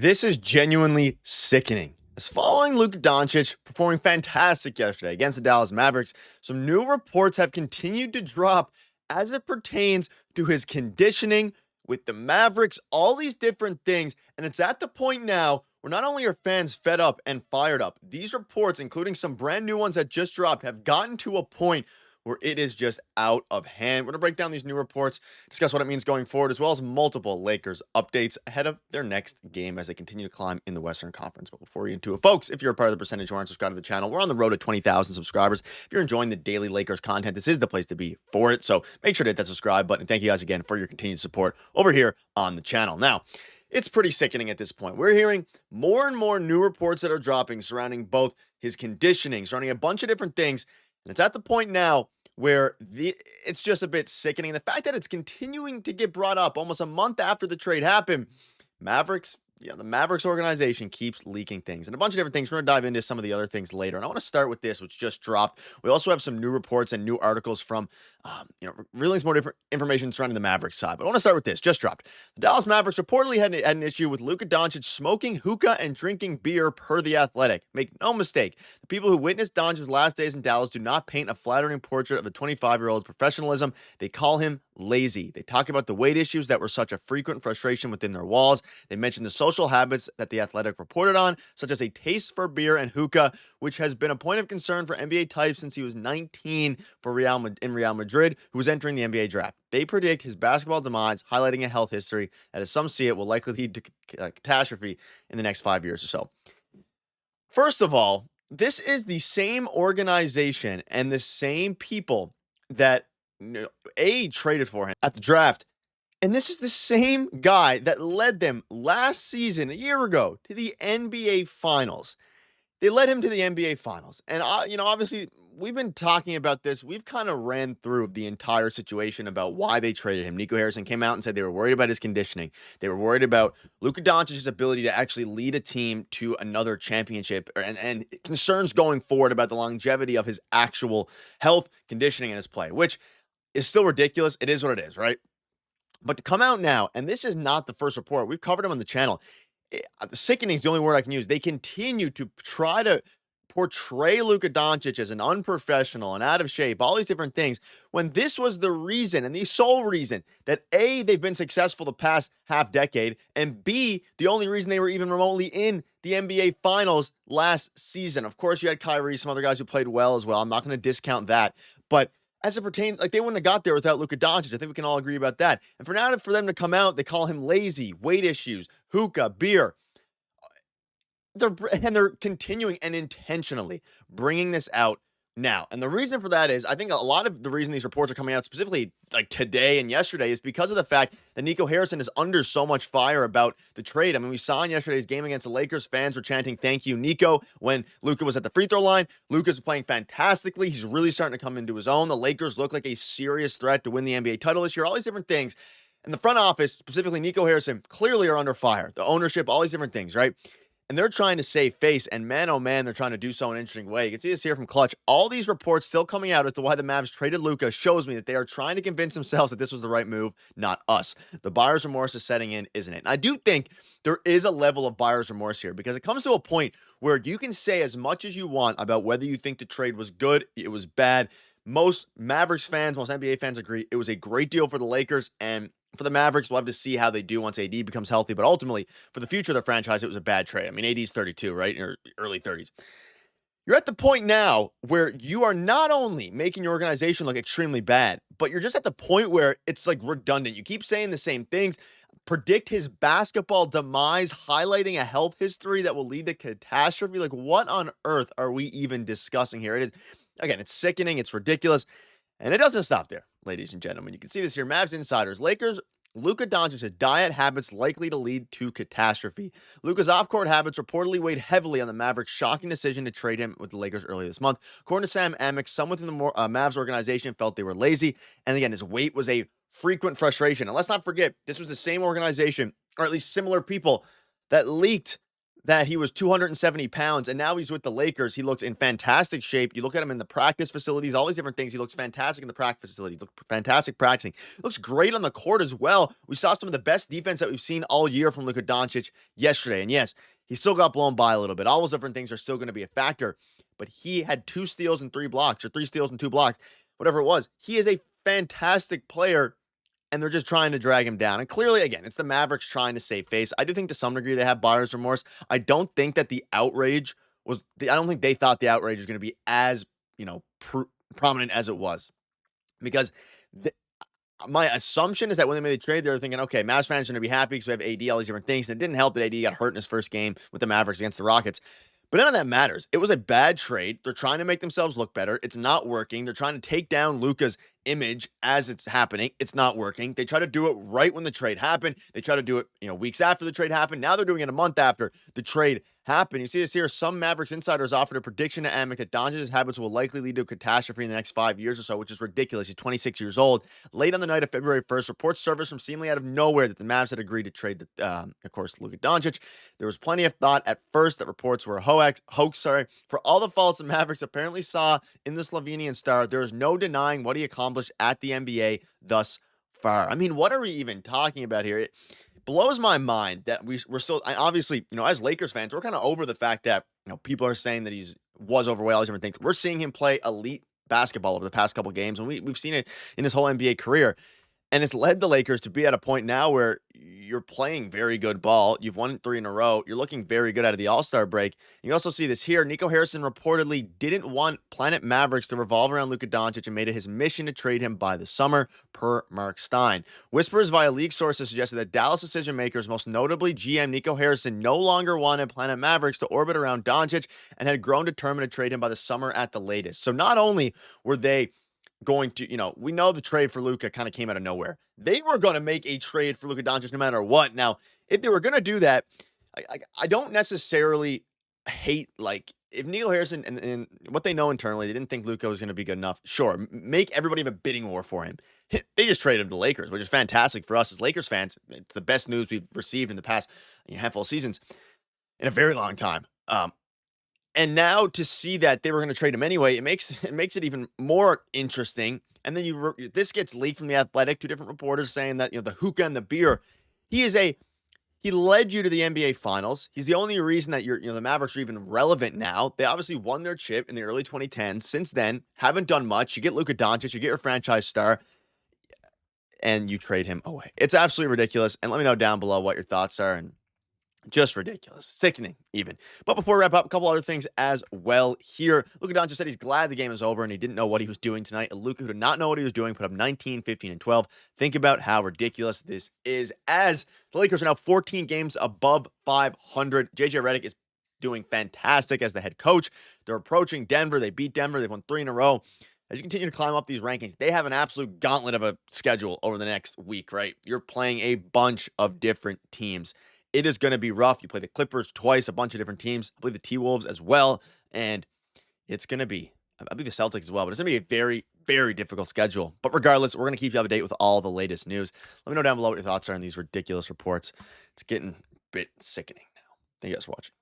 This is genuinely sickening. As following Luka Doncic performing fantastic yesterday against the Dallas Mavericks, some new reports have continued to drop as it pertains to his conditioning with the Mavericks, all these different things. And it's at the point now where not only are fans fed up and fired up, these reports, including some brand new ones that just dropped, have gotten to a point where it is just out of hand. We're going to break down these new reports, discuss what it means going forward, as well as multiple Lakers updates ahead of their next game as they continue to climb in the Western Conference. But before we get into it, folks, if you're a part of the percentage who aren't subscribed to the channel, we're on the road to 20,000 subscribers. If you're enjoying the daily Lakers content, this is the place to be for it. So make sure to hit that subscribe button. Thank you guys again for your continued support over here on the channel. Now, it's pretty sickening at this point. We're hearing more and more new reports that are dropping surrounding both his conditioning, surrounding a bunch of different things. And it's at the point now where it's just a bit sickening. The fact that it's continuing to get brought up almost a month after the trade happened, the Mavericks organization keeps leaking things and a bunch of different things. We're going to dive into some of the other things later. And I want to start with this, which just dropped. We also have some new reports and new articles from, revealing some more different information surrounding the Mavericks side. But I want to start with this, just dropped. The Dallas Mavericks reportedly had an issue with Luka Doncic smoking hookah and drinking beer per The Athletic. Make no mistake, the people who witnessed Doncic's last days in Dallas do not paint a flattering portrait of the 25-year-old's professionalism. They call him lazy. They talk about the weight issues that were such a frequent frustration within their walls. They mention the social habits that The Athletic reported on, such as a taste for beer and hookah, which has been a point of concern for NBA types since he was 19 in Real Madrid, who was entering the NBA draft. They predict his basketball demise, highlighting a health history that, as some see it, will likely lead to catastrophe in the next 5 years or so. First of all, this is the same organization and the same people that traded for him at the draft. And this is the same guy that led them last season, a year ago, to the NBA Finals. They led him to the NBA Finals. And, obviously, we've been talking about this. We've kind of ran through the entire situation about why they traded him. Nico Harrison came out and said they were worried about his conditioning. They were worried about Luka Doncic's ability to actually lead a team to another championship and concerns going forward about the longevity of his actual health, conditioning, and his play, which is still ridiculous. It is what it is, right? But to come out now, and this is not the first report. We've covered him on the channel. Sickening is the only word I can use. They continue to try to portray Luka Doncic as an unprofessional and out of shape, all these different things, when this was the reason and the sole reason that A, they've been successful the past half decade, and B, the only reason they were even remotely in the NBA Finals last season. Of course, you had Kyrie, some other guys who played well as well. I'm not going to discount that, but as it pertains, they wouldn't have got there without Luka Doncic. I think we can all agree about that. And for them to come out, they call him lazy, weight issues, hookah, beer. They're continuing and intentionally bringing this out now. And the reason for that is, I think a lot of the reason these reports are coming out specifically like today and yesterday is because of the fact that Nico Harrison is under so much fire about the trade. I mean, we saw in yesterday's game against the Lakers, fans were chanting, "Thank you, Nico," when Luka was at the free throw line. Luka's playing fantastically. He's really starting to come into his own. The Lakers look like a serious threat to win the NBA title this year. All these different things. And the front office, specifically Nico Harrison, clearly are under fire. The ownership, all these different things, right? And they're trying to save face, and man, oh man, they're trying to do so in an interesting way. You can see this here from Clutch. All these reports still coming out as to why the Mavs traded Luka shows me that they are trying to convince themselves that this was the right move, not us. The buyer's remorse is setting in, isn't it? And I do think there is a level of buyer's remorse here, because it comes to a point where you can say as much as you want about whether you think the trade was good, it was bad. Most Mavericks fans, most NBA fans agree it was a great deal for the Lakers, and for the Mavericks, we'll have to see how they do once AD becomes healthy. But ultimately, for the future of the franchise, it was a bad trade. I mean, AD's 32, right? Or early 30s. You're at the point now where you are not only making your organization look extremely bad, but you're just at the point where it's like redundant. You keep saying the same things. Predict his basketball demise, highlighting a health history that will lead to catastrophe. Like, what on earth are we even discussing here? It is, again, it's sickening. It's ridiculous. And it doesn't stop there, ladies and gentlemen. You can see this here. Mavs insiders. Lakers, Luka Doncic's diet habits likely to lead to catastrophe. Luka's off-court habits reportedly weighed heavily on the Mavericks' shocking decision to trade him with the Lakers earlier this month. According to Sam Amick, some within the Mavs organization felt they were lazy. And again, his weight was a frequent frustration. And let's not forget, this was the same organization, or at least similar people, that leaked that he was 270 pounds, and now he's with the Lakers. He looks in fantastic shape. You look at him in the practice facilities, all these different things. He looks fantastic in the practice facility. He looks fantastic practicing. Looks great on the court as well. We saw some of the best defense that we've seen all year from Luka Doncic yesterday. And yes, he still got blown by a little bit. All those different things are still going to be a factor. But he had 2 steals and 3 blocks, or 3 steals and 2 blocks, whatever it was. He is a fantastic player, and they're just trying to drag him down. And clearly, again, it's the Mavericks trying to save face. I do think to some degree they have buyer's remorse. I don't think that the outrage was, I don't think they thought the outrage was going to be as, prominent as it was. Because my assumption is that when they made the trade, they were thinking, okay, Mavs fans are going to be happy because we have AD, all these different things. And it didn't help that AD got hurt in his first game with the Mavericks against the Rockets. But none of that matters. It was a bad trade. They're trying to make themselves look better. It's not working. They're trying to take down Luka's image as it's happening. It's not working. They try to do it right when the trade happened. They try to do it, weeks after the trade happened. Now they're doing it a month after the trade happened. You see this here. Some Mavericks insiders offered a prediction to Amick that Doncic's habits will likely lead to a catastrophe in the next 5 years or so, which is ridiculous. He's 26 years old. Late on the night of February 1st, reports surfaced from seemingly out of nowhere that the Mavs had agreed to trade, of course, Luka Doncic. There was plenty of thought at first that reports were a hoax. For all the faults the Mavericks apparently saw in the Slovenian star, there is no denying what he accomplished at the NBA thus far. I mean, what are we even talking about here? It blows my mind that we're still, obviously, as Lakers fans, we're kind of over the fact that, people are saying that was overweight, all these different things. We're seeing him play elite basketball over the past couple games, and we've seen it in his whole NBA career. And it's led the Lakers to be at a point now where you're playing very good ball. You've won 3 in a row. You're looking very good out of the All-Star break. You also see this here. Nico Harrison reportedly didn't want Planet Mavericks to revolve around Luka Doncic and made it his mission to trade him by the summer, per Mark Stein. Whispers via league sources suggested that Dallas decision-makers, most notably GM Nico Harrison, no longer wanted Planet Mavericks to orbit around Doncic and had grown determined to trade him by the summer at the latest. So not only were they going to, we know the trade for Luka kind of came out of nowhere. They were going to make a trade for Luka Doncic no matter what. Now, if they were going to do that, I don't necessarily hate, if Nico Harrison and what they know internally, they didn't think Luka was going to be good enough. Sure, make everybody have a bidding war for him. They just traded him to the Lakers, which is fantastic for us as Lakers fans. It's the best news we've received in the past handful of seasons in a very long time. And now to see that they were going to trade him anyway, it makes it even more interesting. And then this gets leaked from The Athletic, 2 different reporters saying that the hookah and the beer. He led you to the NBA Finals. He's the only reason that the Mavericks are even relevant now. They obviously won their chip in the early 2010s. Since then, haven't done much. You get Luka Doncic, you get your franchise star, and you trade him away. It's absolutely ridiculous. And let me know down below what your thoughts are. And just ridiculous. Sickening, even. But before we wrap up, a couple other things as well here. Luka Doncic said he's glad the game is over and he didn't know what he was doing tonight. And Luka, who did not know what he was doing, put up 19, 15, and 12. Think about how ridiculous this is, as the Lakers are now 14 games above 500. JJ Redick is doing fantastic as the head coach. They're approaching Denver. They beat Denver. They've won 3 in a row. As you continue to climb up these rankings, they have an absolute gauntlet of a schedule over the next week, right? You're playing a bunch of different teams. It is going to be rough. You play the Clippers twice, a bunch of different teams. I believe the T-Wolves as well. And it's going to be, I believe the Celtics as well, but it's going to be a very, very difficult schedule. But regardless, we're going to keep you up to date with all the latest news. Let me know down below what your thoughts are on these ridiculous reports. It's getting a bit sickening now. Thank you guys for watching.